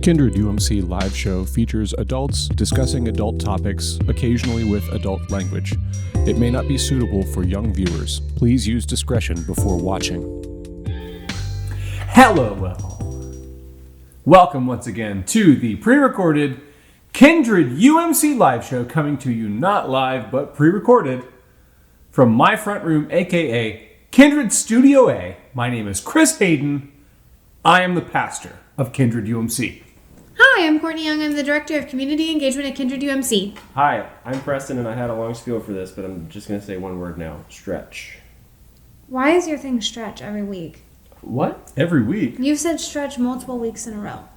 Kindred UMC live show features adults discussing adult topics, occasionally with adult language. It may not be suitable for young viewers. Please use discretion before watching. Hello. Welcome once again to the pre-recorded Kindred UMC live show, coming to you not live but pre-recorded from my front room, aka Kindred Studio A. My name is Chris Hayden. I am the pastor of Kindred UMC. Hi, I'm Courtney Young. I'm the Director of Community Engagement at Kindred UMC. Hi, I'm Preston, and I had a long spiel for this, but I'm just going to say one word now. Stretch. Why is your thing stretch every week? What? Every week. You've said stretch multiple weeks in a row.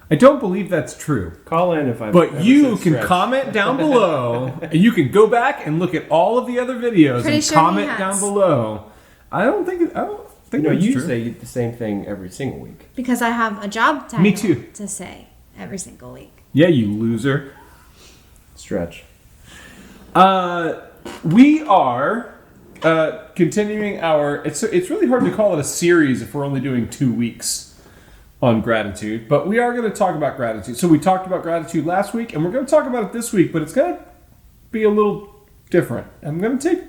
I don't believe that's true. Call in if I'm. But you can comment down below, and you can go back and look at all of the other videos Pretty and sure comment he down has. below. I don't think that's you true. say the same thing every single week. Because I have a job title Me too. to say every single week. Yeah, you loser. Stretch. We are continuing our. It's really hard to call it a series if we're only doing 2 weeks on gratitude, but we are going to talk about gratitude. So we talked about gratitude last week, and we're going to talk about it this week, but it's going to be a little different. I'm going to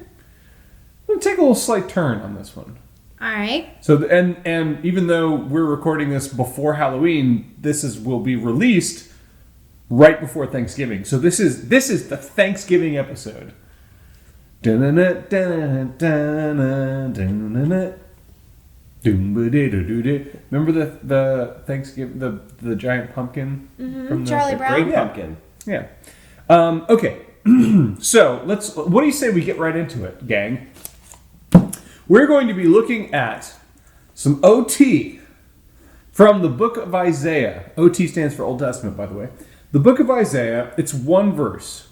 take a little slight turn on this one. All right. So and even though we're recording this before Halloween, will be released right before Thanksgiving. So this is the Thanksgiving episode. Remember the Thanksgiving the giant pumpkin from Charlie Brown? Great pumpkin. Yeah. Okay. So what do you say we get right into it, gang? We're going to be looking at some OT from the book of Isaiah. OT stands for Old Testament, by the way. The book of Isaiah, it's one verse.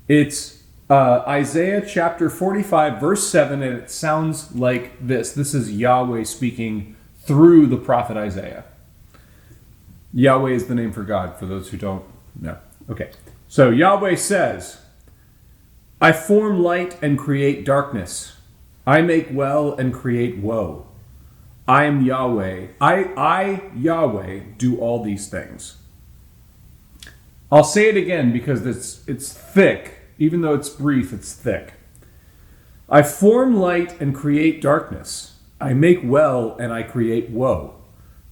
It's Isaiah chapter 45, verse 7, and it sounds like this. This is Yahweh speaking through the prophet Isaiah. Yahweh is the name for God, for those who don't know. Okay. So Yahweh says, I form light and create darkness. I make well and create woe. I am Yahweh. I Yahweh, do all these things. I'll say it again because it's thick. Even though it's brief, it's thick. I form light and create darkness. I make well and I create woe.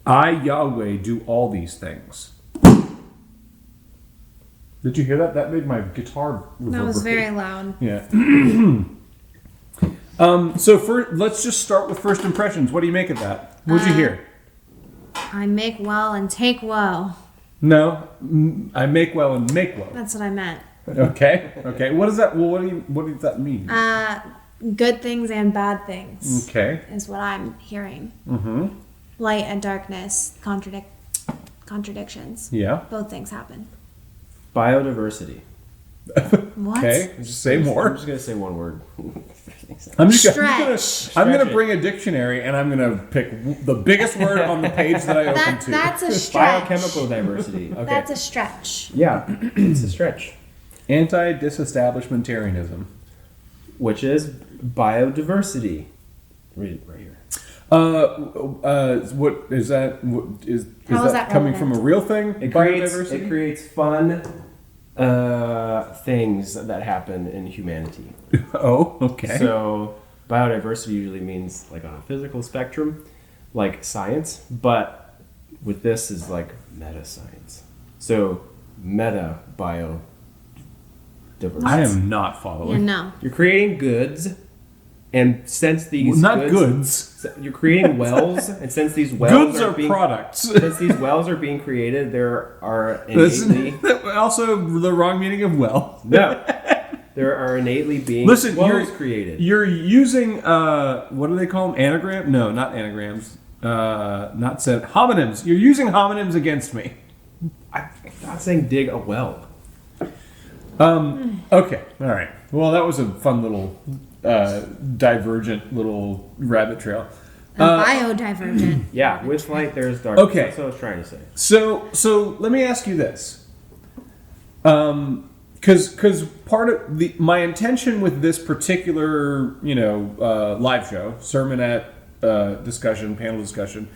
I, Yahweh, do all these things. Did you hear that? That made my guitar reverberate. That was very loud. Yeah. Let's just start with first impressions. What do you make of that? What'd you hear? I make well and take woe. No, I make well and make woe. That's what I meant. Okay. What does that? Well, what does that mean? Good things and bad things. Okay. Is what I'm hearing. Mm-hmm. Light and darkness, contradictions. Yeah. Both things happen. Biodiversity. What? Okay. Just say more. I'm just going to say one word. I'm gonna bring a dictionary and I'm gonna pick the biggest word on the page that I open to. That's a stretch. Biochemical diversity. Okay. That's a stretch. Yeah, it's a stretch. Anti-disestablishmentarianism. Which is biodiversity. Read it right here. What is that? Is How is that that coming relevant? from a real thing? It creates fun things that happen in humanity. Oh, okay. So biodiversity usually means like on a physical spectrum, like science, but with this is like meta science. So meta biodiversity. I am not following. Yeah, no. You're creating goods, and since these goods. you're creating wells, and since these wells Goods are products. Since these wells are being created, there are innately also the wrong meaning of well. no. There are innately being wells created. You're using what do they call them? Anagram? No, not anagrams. Not said homonyms. You're using homonyms against me. I'm not saying dig a well. Okay. All right. Well, that was a fun little divergent little rabbit trail. Biodivergent. Yeah, with light there's darkness. Okay. That's what I was trying to say. So let me ask you this. Because part of my intention with this particular live show, sermonette, discussion, panel discussion,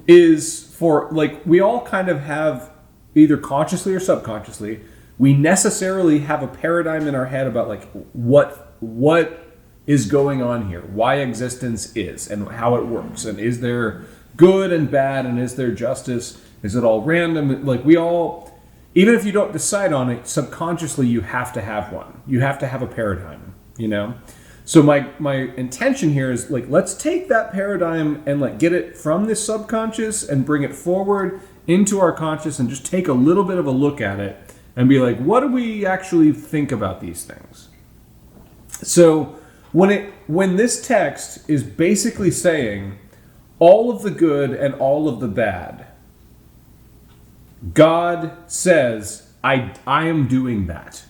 is for, like, we all kind of have, either consciously or subconsciously, we necessarily have a paradigm in our head about, like, what is going on here, why existence is, and how it works, and is there good and bad, and is there justice, is it all random? Like, we all, even if you don't decide on it, subconsciously you have to have one. You have to have a paradigm, you know? So my intention here is, like, let's take that paradigm and, like, get it from this subconscious and bring it forward into our conscious and just take a little bit of a look at it and be like, what do we actually think about these things? So when this text is basically saying all of the good and all of the bad, God says, I am doing that.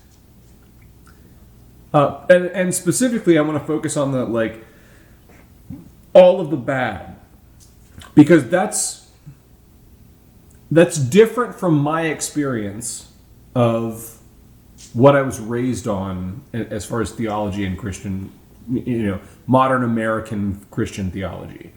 And specifically, I want to focus on the, like, all of the bad, because that's different from my experience of what I was raised on as far as theology and Christian, modern American Christian theology.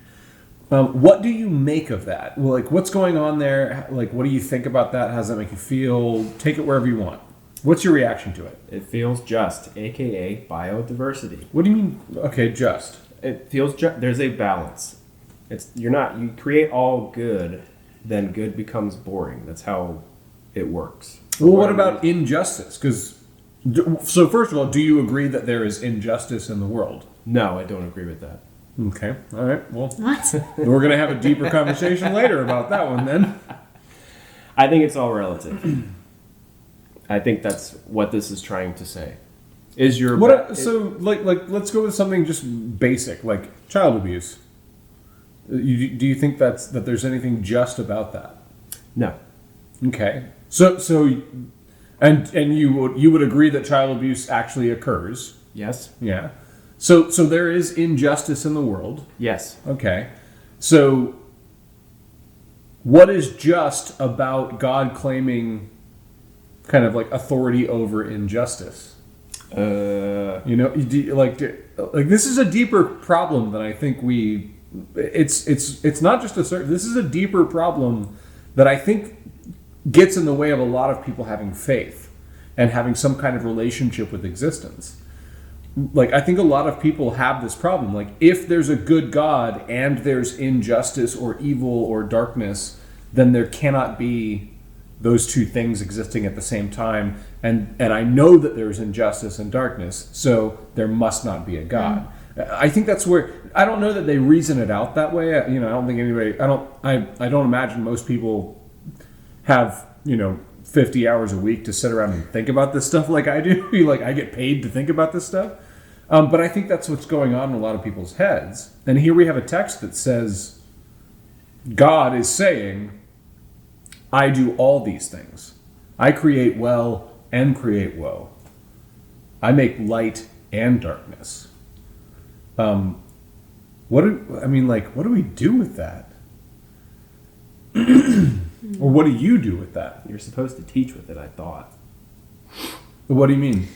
What do you make of that? Well, like, what's going on there? Like, what do you think about that? How does that make you feel? Take it wherever you want. What's your reaction to it? It feels just, aka biodiversity. What do you mean? Okay, just. It feels just. There's a balance. You create all good, then good becomes boring. That's how it works. Well, what about injustice? So first of all, do you agree that there is injustice in the world? No, I don't agree with that. Okay, all right. Well, What? we're going to have a deeper conversation later about that one then. I think it's all relative. I think that's what this is trying to say. Is your let's go with something just basic, like child abuse. Do you think that there's anything just about that? No. Okay. So and you would agree that child abuse actually occurs? Yes. Yeah. So there is injustice in the world. Yes. Okay. So what is just about God claiming kind of like authority over injustice? Like this is a deeper problem than I think it's not just this is a deeper problem that I think gets in the way of a lot of people having faith and having some kind of relationship with existence. Like, I think a lot of people have this problem. Like, if there's a good God and there's injustice or evil or darkness, then there cannot be those two things existing at the same time. And I know that there's injustice and darkness, so there must not be a God. I think that's where, I don't know that they reason it out that way. I don't think anybody, I don't imagine most people have, 50 hours a week to sit around and think about this stuff like I do. Like, I get paid to think about this stuff. But I think that's what's going on in a lot of people's heads. And here we have a text that says, God is saying, I do all these things. I create well and create woe. I make light and darkness. What do we do with that? Or what do you do with that? You're supposed to teach with it, I thought. What do you mean?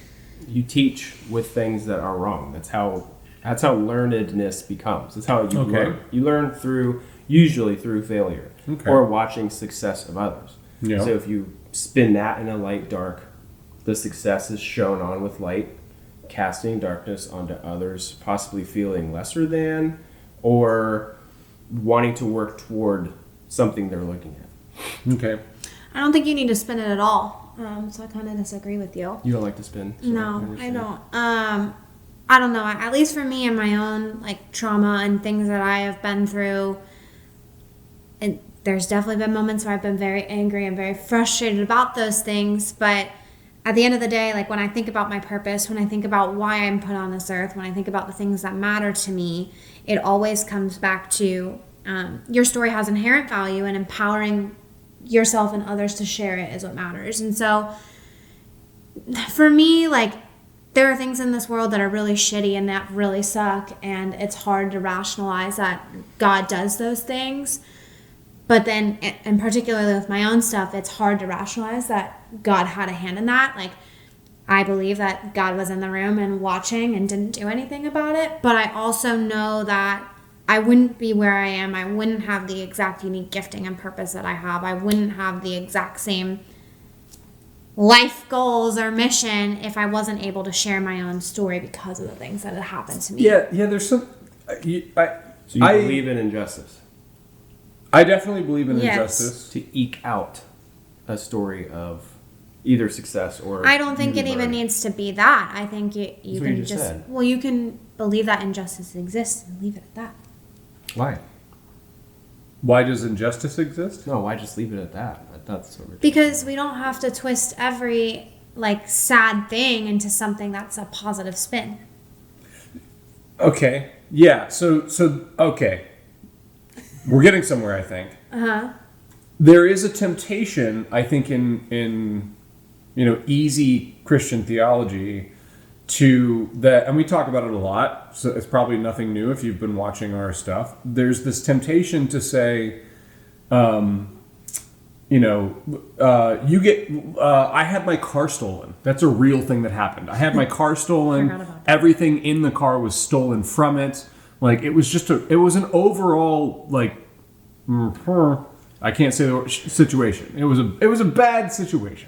You teach with things that are wrong. That's how learnedness becomes. That's how you learn. You learn usually through failure or watching success of others. Yeah. So if you spin that in a light dark, the success is shown on with light, casting darkness onto others, possibly feeling lesser than or wanting to work toward something they're looking at. Okay. I don't think you need to spin it at all. So I kind of disagree with you. You don't like to spin? No, I don't. I don't know. At least for me and my own trauma and things that I have been through, and there's definitely been moments where I've been very angry and very frustrated about those things. But at the end of the day, when I think about my purpose, when I think about why I'm put on this earth, when I think about the things that matter to me, it always comes back to your story has inherent value, and empowering yourself and others to share it is what matters. And so for me, there are things in this world that are really shitty and that really suck, and it's hard to rationalize that God does those things. But then, and particularly with my own stuff, it's hard to rationalize that God had a hand in that. I believe that God was in the room and watching and didn't do anything about it, but I also know that I wouldn't be where I am. I wouldn't have the exact unique gifting and purpose that I have. I wouldn't have the exact same life goals or mission if I wasn't able to share my own story because of the things that had happened to me. Yeah, there's some... So you believe in injustice? I definitely believe in Yes. injustice. To eke out a story of either success or... I don't think you it even learn. needs to be that. I think you That's what can you just... just said. Well, you can believe that injustice exists and leave it at that. Why? Why does injustice exist? No, why just leave it at that? That's what we're Because we don't have to twist every, like, sad thing into something that's a positive spin. Okay. Yeah. So okay. We're getting somewhere, I think. Uh-huh. There is a temptation, I think, in easy Christian theology to that, and we talk about it a lot, so it's probably nothing new if you've been watching our stuff. There's this temptation to say, I had my car stolen. That's a real thing that happened. I had my car stolen. Forgot about that. Everything in the car was stolen from it. Like, it was an overall, like, I can't say the word situation. It was a bad situation.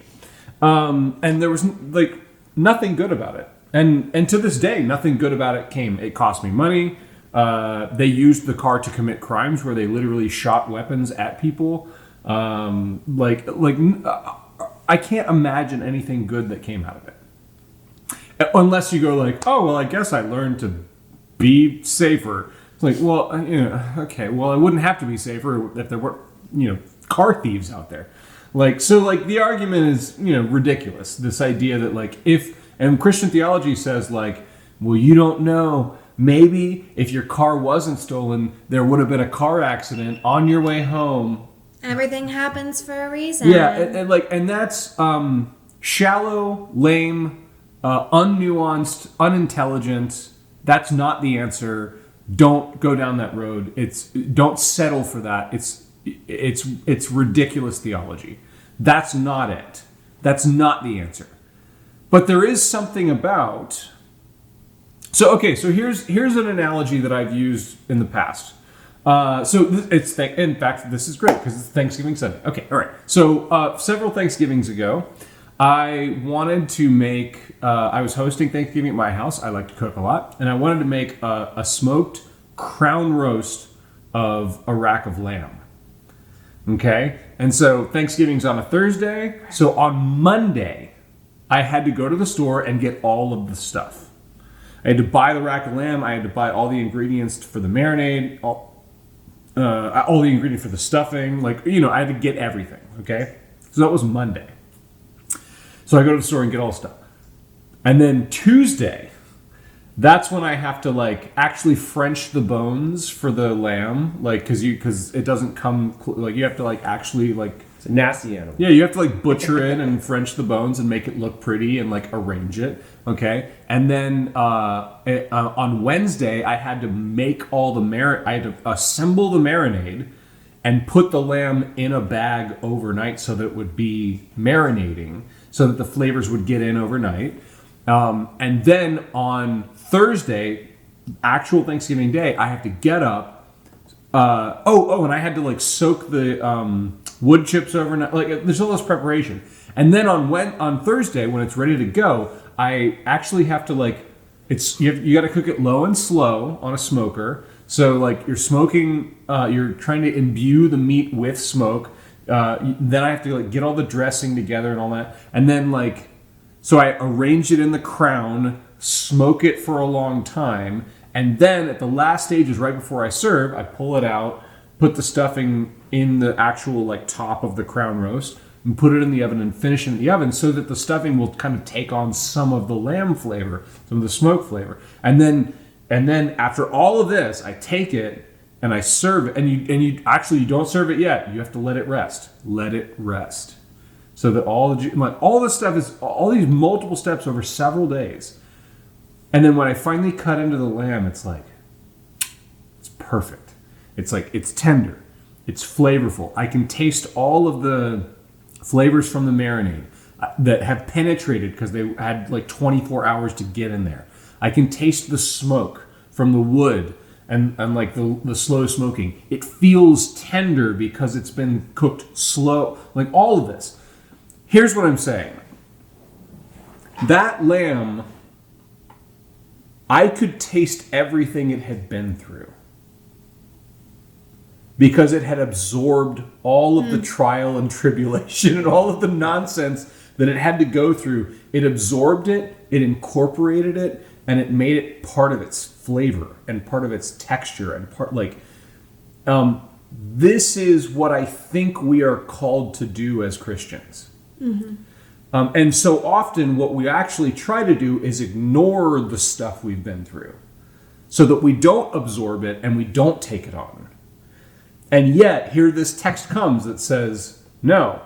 And there was, like, nothing good about it. And to this day, nothing good about it came. It cost me money. They used the car to commit crimes where they literally shot weapons at people. I can't imagine anything good that came out of it. Unless you go like, oh, well, I guess I learned to be safer. It's like, well, okay, well, I wouldn't have to be safer if there were, car thieves out there. The argument is, ridiculous. This idea that and Christian theology says well, you don't know. Maybe if your car wasn't stolen, there would have been a car accident on your way home. Everything happens for a reason. Yeah, and that's shallow, lame, unnuanced, unintelligent. That's not the answer. Don't go down that road. Don't settle for that. It's ridiculous theology. That's not it. That's not the answer. But there is something about. So here's an analogy that I've used in the past. In fact, this is great because it's Thanksgiving Sunday. Okay, all right. So several Thanksgivings ago, I wanted to make. I was hosting Thanksgiving at my house. I like to cook a lot, and I wanted to make a smoked crown roast of a rack of lamb. Okay, and so Thanksgiving's on a Thursday. So on Monday, I had to go to the store and get all of the stuff. I had to buy the rack of lamb. I had to buy all the ingredients for the marinade. All the ingredients for the stuffing, I had to get everything, okay? So that was Monday. So I go to the store and get all the stuff. And then Tuesday, that's when I have to, actually French the bones for the lamb, because it doesn't come, you have to, actually, It's a nasty animal. yeah, you have to butcher it and French the bones and make it look pretty and arrange it. Okay, and then on Wednesday I had to make all the I had to assemble the marinade and put the lamb in a bag overnight so that it would be marinating, so that the flavors would get in overnight. And then on Thursday, actual Thanksgiving Day, I have to get up. And I had to soak the wood chips overnight. There's all this preparation, and then on Thursday when it's ready to go, I actually have to you got to cook it low and slow on a smoker. So you're smoking, you're trying to imbue the meat with smoke. Then I have to get all the dressing together and all that, and then so I arrange it in the crown, smoke it for a long time. And then at the last stages, right before I serve, I pull it out, put the stuffing in the actual top of the crown roast, and put it in the oven and finish it in the oven so that the stuffing will kind of take on some of the lamb flavor, some of the smoke flavor. And then after all of this, I take it and I serve it. And you don't serve it yet. You have to let it rest. Let it rest. So that all this stuff is all these multiple steps over several days. And then when I finally cut into the lamb, it's perfect. It's tender. It's flavorful. I can taste all of the flavors from the marinade that have penetrated because they had 24 hours to get in there. I can taste the smoke from the wood and like the slow smoking. It feels tender because it's been cooked slow. Like all of this. Here's what I'm saying. That lamb, I could taste everything it had been through. Because it had absorbed all of the trial and tribulation and all of the nonsense that it had to go through. It absorbed it, it incorporated it, and it made it part of its flavor and part of its texture and part this is what I think we are called to do as Christians. Mm-hmm. And so often what we actually try to do is ignore the stuff we've been through so that we don't absorb it and we don't take it on. And yet, here this text comes that says, no,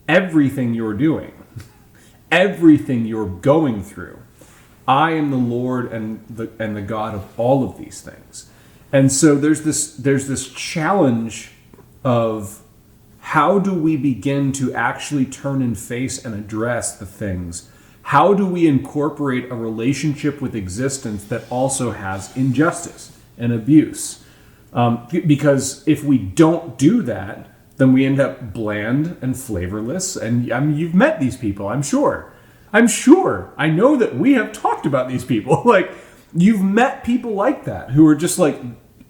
everything you're doing, everything you're going through, I am the Lord and the God of all of these things. And so there's this challenge of how do we begin to actually turn and face and address the things? How do we incorporate a relationship with existence that also has injustice and abuse? Because if we don't do that, then we end up bland and flavorless. And I mean, you've met these people, I'm sure. I know that we have talked about these people. Like, you've met people like that who are just like,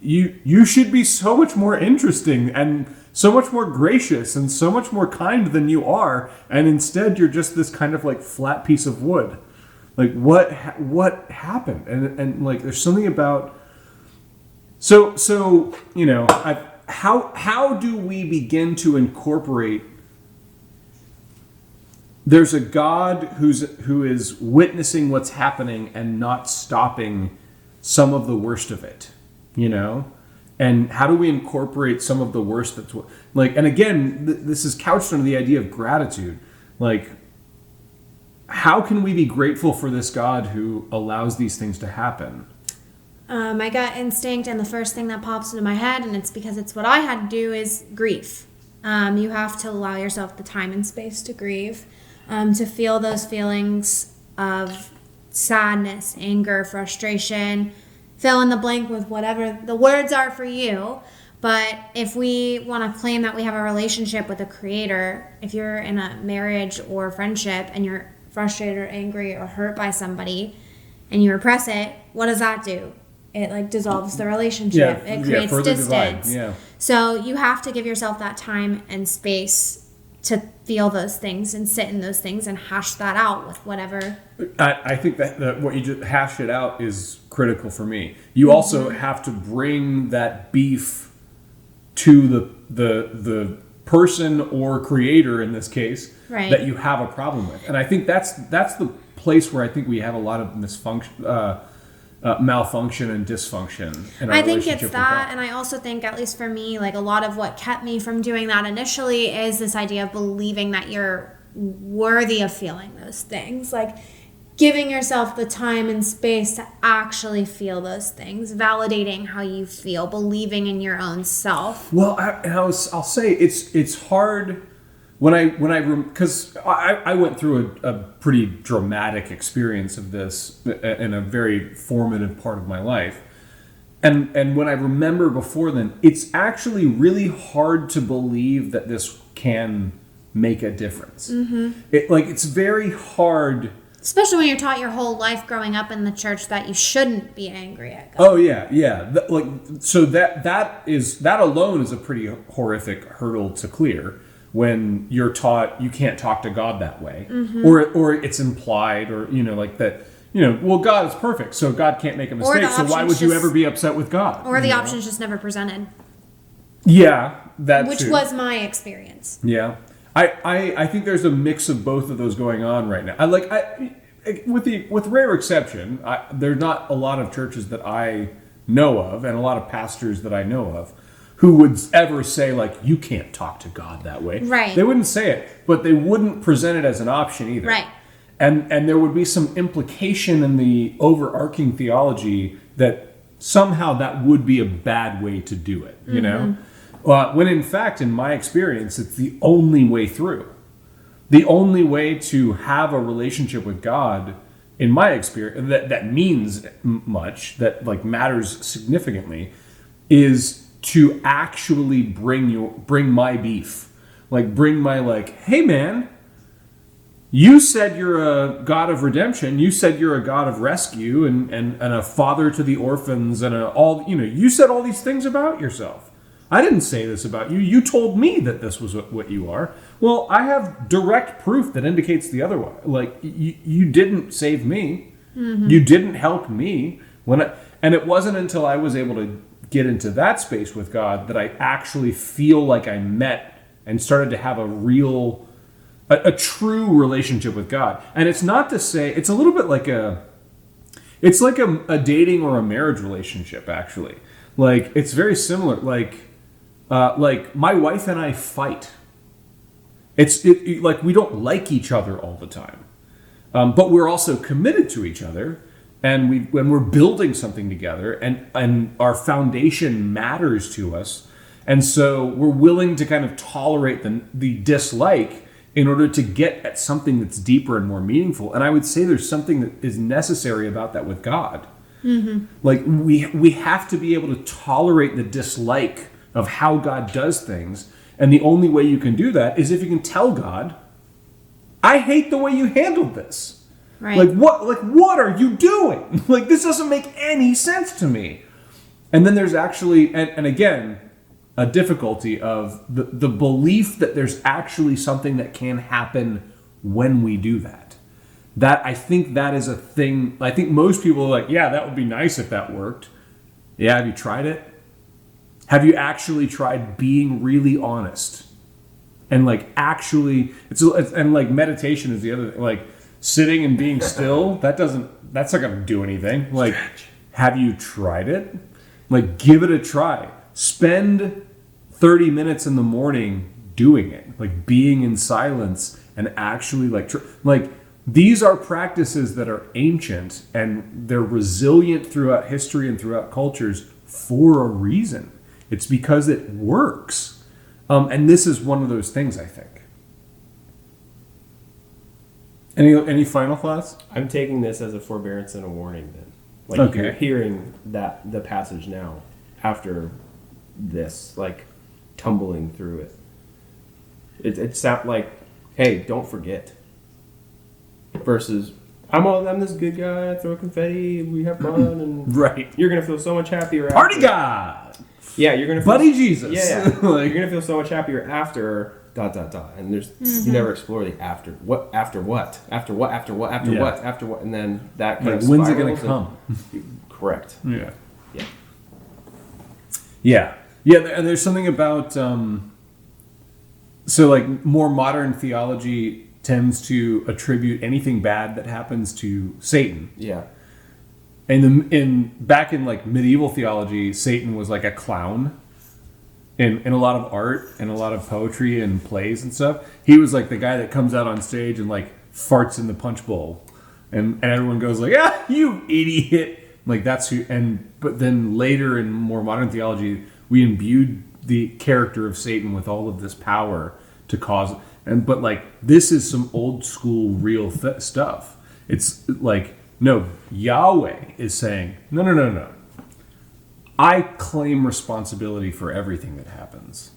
you should be so much more interesting and so much more gracious and so much more kind than you are. And instead, you're just this kind of like flat piece of wood. Like, what happened? And like, there's something about... So you know, how do we begin to incorporate? There's a God who is witnessing what's happening and not stopping some of the worst of it, you know? And how do we incorporate some of the worst that's like? And again, this is couched under the idea of gratitude. Like, how can we be grateful for this God who allows these things to happen? My gut instinct and the first thing that pops into my head, and it's because it's what I had to do, is grief. You have to allow yourself the time and space to grieve, to feel those feelings of sadness, anger, frustration, fill in the blank with whatever the words are for you. But if we want to claim that we have a relationship with a creator, if you're in a marriage or friendship and you're frustrated or angry or hurt by somebody and you repress it, what does that do? It like dissolves the relationship. It creates distance. So you have to give yourself that time and space to feel those things and sit in those things and hash that out with whatever. I think that what you just hashed it out is critical for me. You also have to bring that beef to the person or creator in this case that you have a problem with. And I think that's the place where I think we have a lot of malfunction and dysfunction in our I think relationship it's that, and I also think, at least for me, like a lot of what kept me from doing that initially is this idea of believing that you're worthy of feeling those things, like giving yourself the time and space to actually feel those things, validating how you feel, believing in your own self. Well, I'll say it's hard because I went through a pretty dramatic experience of this in a very formative part of my life. And when I remember before then, it's actually really hard to believe that this can make a difference. Mm-hmm. It's very hard. Especially when you're taught your whole life growing up in the church that you shouldn't be angry at God. Oh yeah. So that alone is a pretty horrific hurdle to clear. When you're taught you can't talk to God that way, or it's implied, or like that, well, God is perfect, so God can't make a mistake. So why would you ever be upset with God? Or the option's just never presented. Yeah, which was my experience. Yeah, I think there's a mix of both of those going on right now. With rare exception, there's not a lot of churches that I know of, and a lot of pastors that I know of, who would ever say, like, you can't talk to God that way. Right. They wouldn't say it, but they wouldn't present it as an option either. Right. And there would be some implication in the overarching theology that somehow that would be a bad way to do it, you know? When in fact, in my experience, it's the only way through. The only way to have a relationship with God in my experience, that means much, that like matters significantly, is to actually bring my beef, like bring my like, hey man, you said you're a God of redemption, you said you're a God of rescue and a father to the orphans and you said all these things about yourself. I didn't say this about you. You told me that this was what you are. Well, I have direct proof that indicates the other way. Like, you didn't save me. Mm-hmm. You didn't help me. And it wasn't until I was able to get into that space with God that I actually feel like I met and started to have a true relationship with God. And it's not to say, it's a little bit like a dating or a marriage relationship, actually. Like, it's very similar. Like my wife and I fight. Like we don't like each other all the time, but we're also committed to each other, and when we're building something together, and our foundation matters to us, and so we're willing to kind of tolerate the dislike in order to get at something that's deeper and more meaningful. And I would say there's something that is necessary about that with God. Mm-hmm. Like we have to be able to tolerate the dislike of how God does things. And the only way you can do that is if you can tell God, I hate the way you handled this. Right. Like what are you doing? Like, this doesn't make any sense to me. And then there's actually, and again, a difficulty of the belief that there's actually something that can happen when we do that. That, I think that is a thing. I think most people are like, yeah, that would be nice if that worked. Yeah, have you tried it? Have you actually tried being really honest? And like actually, and like meditation is the other thing. Like sitting and being still, that's not gonna do anything. Like, have you tried it? Like, give it a try. Spend 30 minutes in the morning doing it, like being in silence and actually like these are practices that are ancient and they're resilient throughout history and throughout cultures for a reason. It's because it works. And this is one of those things, I think. Any final thoughts? I'm taking this as a forbearance and a warning then. Like, okay. You're hearing the passage now after this, like, tumbling through it. It sounds like, hey, don't forget. Versus, I'm this good guy, I throw confetti, we have fun, and right. You're going to feel so much happier after. Party God! Yeah, you're going to Buddy Jesus! Yeah. Like, you're going to feel so much happier after... ... And there's you never explore the after what, and then that kind of when's it gonna come? Correct. Yeah. And there's something about so like more modern theology tends to attribute anything bad that happens to Satan. Yeah. And back in like medieval theology, Satan was like a clown. In a lot of art and a lot of poetry and plays and stuff, he was like the guy that comes out on stage and like farts in the punch bowl, and everyone goes like, "Ah, you idiot!" Like that's who. But then later in more modern theology, we imbued the character of Satan with all of this power to cause. But like this is some old school real stuff. It's like no, Yahweh is saying no. I claim responsibility for everything that happens.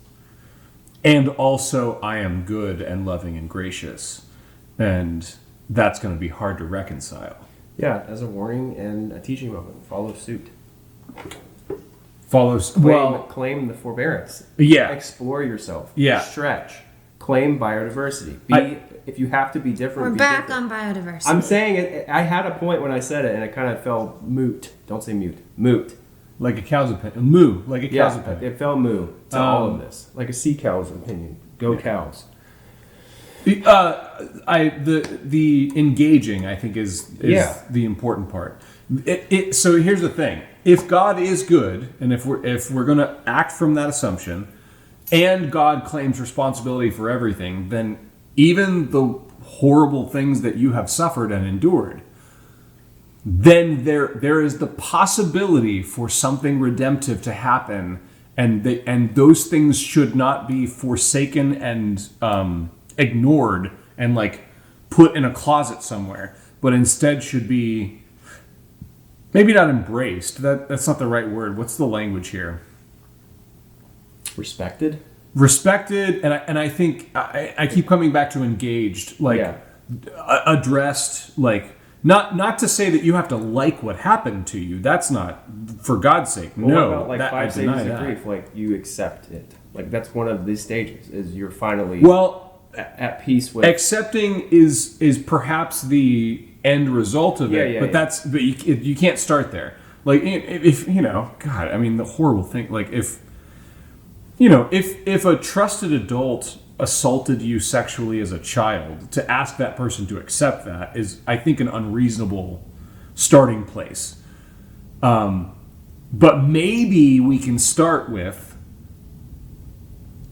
And also, I am good and loving and gracious. And that's going to be hard to reconcile. Yeah, as a warning and a teaching moment, follow suit. Claim the forbearance. Yeah. Explore yourself. Yeah. Stretch. Claim biodiversity. If you have to be different, we're back on biodiversity. I'm saying it. I had a point when I said it, and it kind of fell moot. Don't say mute. Moot. Like a cow's opinion. Moo. Like a cow's opinion. It fell moo to all of this. Like a sea cow's opinion. Go cows. The engaging, I think, is the important part. So here's the thing: if God is good, and if we're going to act from that assumption, and God claims responsibility for everything, then even the horrible things that you have suffered and endured, then there is the possibility for something redemptive to happen, and those things should not be forsaken and ignored and like put in a closet somewhere. but instead should be maybe not embraced. That's not the right word. What's the language here? Respected, and I think I keep coming back to engaged, addressed, not to say that you have to like what happened to you. That's not, for God's sake. Well, no, what about, that, 5 I deny stages of that. grief? Like, you accept it. Like, that's one of the stages. Is you're finally at peace with. Accepting is perhaps the end result of it, but you can't start there. Like, if God, I mean, the horrible thing. Like, if a trusted adult assaulted you sexually as a child, to ask that person to accept that is, I think, an unreasonable starting place. But maybe we can start with,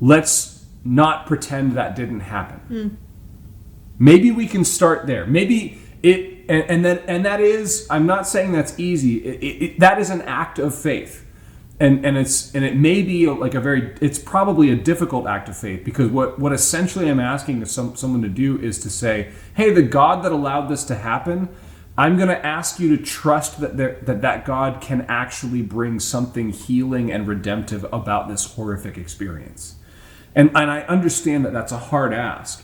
let's not pretend that didn't happen. Maybe we can start there. Maybe it, and that is, I'm not saying that's easy. That is an act of faith. And it may be it's probably a difficult act of faith, because what essentially I'm asking someone to do is to say, hey, the God that allowed this to happen, I'm going to ask you to trust that God can actually bring something healing and redemptive about this horrific experience. And I understand that that's a hard ask,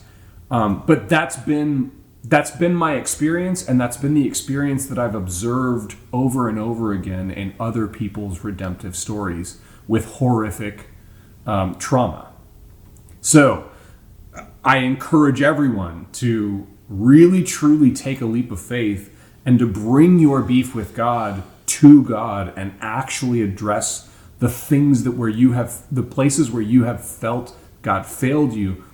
but that's been my experience, and that's been the experience that I've observed over and over again in other people's redemptive stories with horrific trauma. So I encourage everyone to really, truly take a leap of faith and to bring your beef with God to God and actually address the things the places where you have felt God failed you.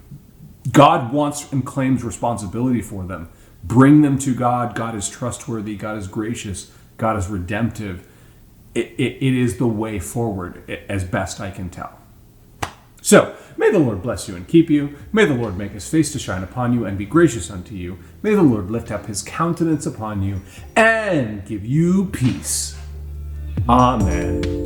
God wants and claims responsibility for them. Bring them to God. God is trustworthy. God is gracious. God is redemptive. It is the way forward, as best I can tell. So, may the Lord bless you and keep you. May the Lord make his face to shine upon you and be gracious unto you. May the Lord lift up his countenance upon you and give you peace. Amen.